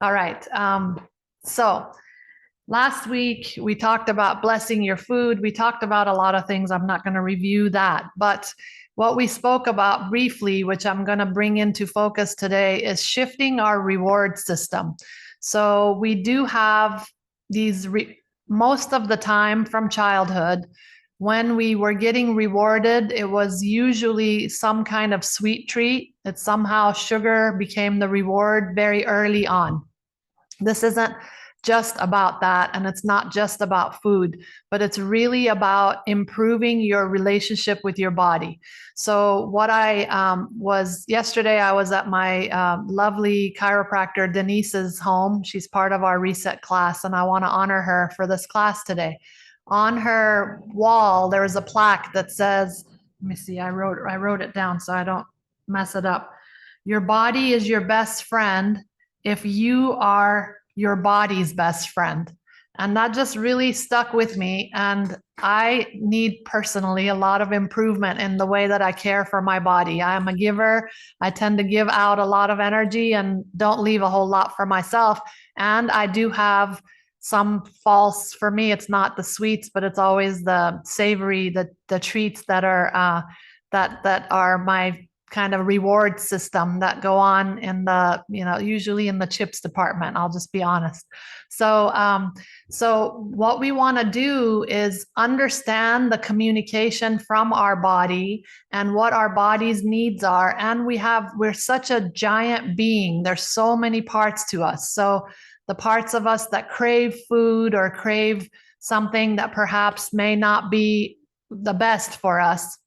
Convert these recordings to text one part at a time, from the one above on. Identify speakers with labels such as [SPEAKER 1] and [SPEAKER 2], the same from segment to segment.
[SPEAKER 1] All right. So last week we talked about blessing your food. We talked about a lot of things. I'm not going to review that. But what we spoke about briefly, which I'm going to bring into focus today, is shifting our reward system. So we do have these most of the time from childhood. When we were getting rewarded, it was usually some kind of sweet treat. That somehow sugar became the reward very early on. This isn't just about that, and it's not just about food, but it's really about improving your relationship with your body. So, what I was yesterday, I was at my lovely chiropractor Denise's home. She's part of our reset class, and I want to honor her for this class today. On her wall, there is a plaque that says, "Let me see. I wrote it down so I don't mess it up. Your body is your best friend if you are your body's best friend." And that just really stuck with me. And I need personally a lot of improvement in the way that I care for my body. I am a giver. I tend to give out a lot of energy and don't leave a whole lot for myself. And I do have some false, for me, it's not the sweets, but it's always the savory, the treats that are that are my kind of reward system that go on in the, usually in the chips department. I'll just be honest. So what we want to do is understand the communication from our body and what our body's needs are. And we're such a giant being. There's so many parts to us. So the parts of us that crave food or crave something that perhaps may not be the best for us,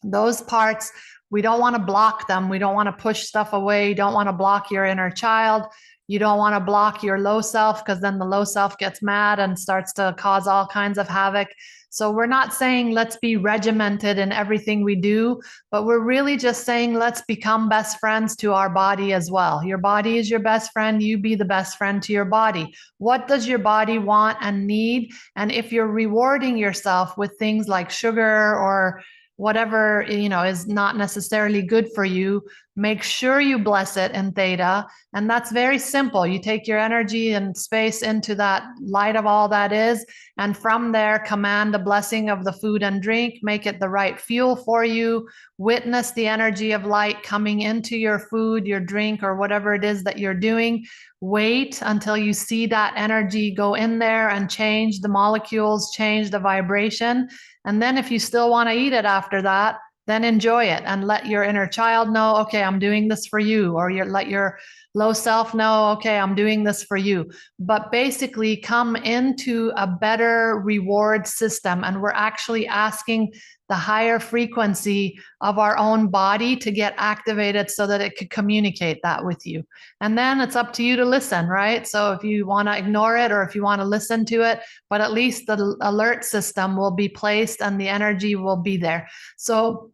[SPEAKER 1] those parts, we don't want to block them. We don't want to push stuff away. You don't want to block your inner child. You don't want to block your low self, because then the low self gets mad and starts to cause all kinds of havoc. So we're not saying let's be regimented in everything we do, but we're really just saying let's become best friends to our body as well. Your body is your best friend. You be the best friend to your body. What does your body want and need? And if you're rewarding yourself with things like sugar or whatever, is not necessarily good for you, make sure you bless it in theta. And that's very simple. You take your energy and space into that light of all that is, and from there command the blessing of the food and drink, make it the right fuel for you. Witness the energy of light coming into your food, your drink, or whatever it is that you're doing. Wait until you see that energy go in there and change the molecules, change the vibration. And then if you still want to eat it after that, then enjoy it and let your inner child know, okay, I'm doing this for you. Or let your low self know, okay, I'm doing this for you. But basically come into a better reward system. And we're actually asking the higher frequency of our own body to get activated so that it could communicate that with you. And then it's up to you to listen, right? So if you want to ignore it or if you want to listen to it, but at least the alert system will be placed and the energy will be there. So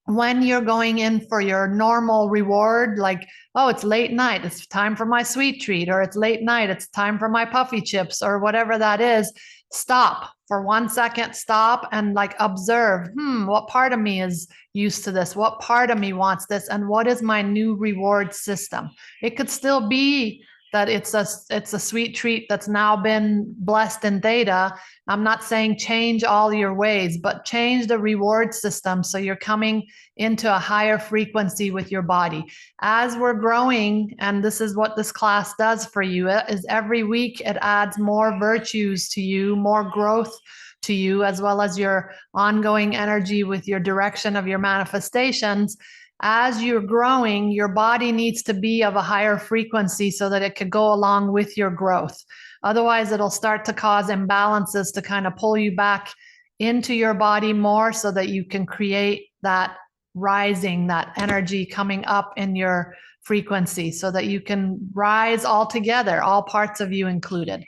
[SPEAKER 1] when you're going in for your normal reward, like, oh, it's late night, it's time for my sweet treat, or it's late night, it's time for my puffy chips, or whatever that is, stop for 1 second, stop and like observe, what part of me is used to this? What part of me wants this? And what is my new reward system? It could still be that it's a sweet treat that's now been blessed in theta. I'm not saying change all your ways, but change the reward system so you're coming into a higher frequency with your body. As we're growing, and this is what this class does for you, is every week it adds more virtues to you, more growth to you, as well as your ongoing energy with your direction of your manifestations. As you're growing, your body needs to be of a higher frequency so that it could go along with your growth. Otherwise, it'll start to cause imbalances to kind of pull you back into your body more so that you can create that rising, that energy coming up in your frequency so that you can rise all together, all parts of you included.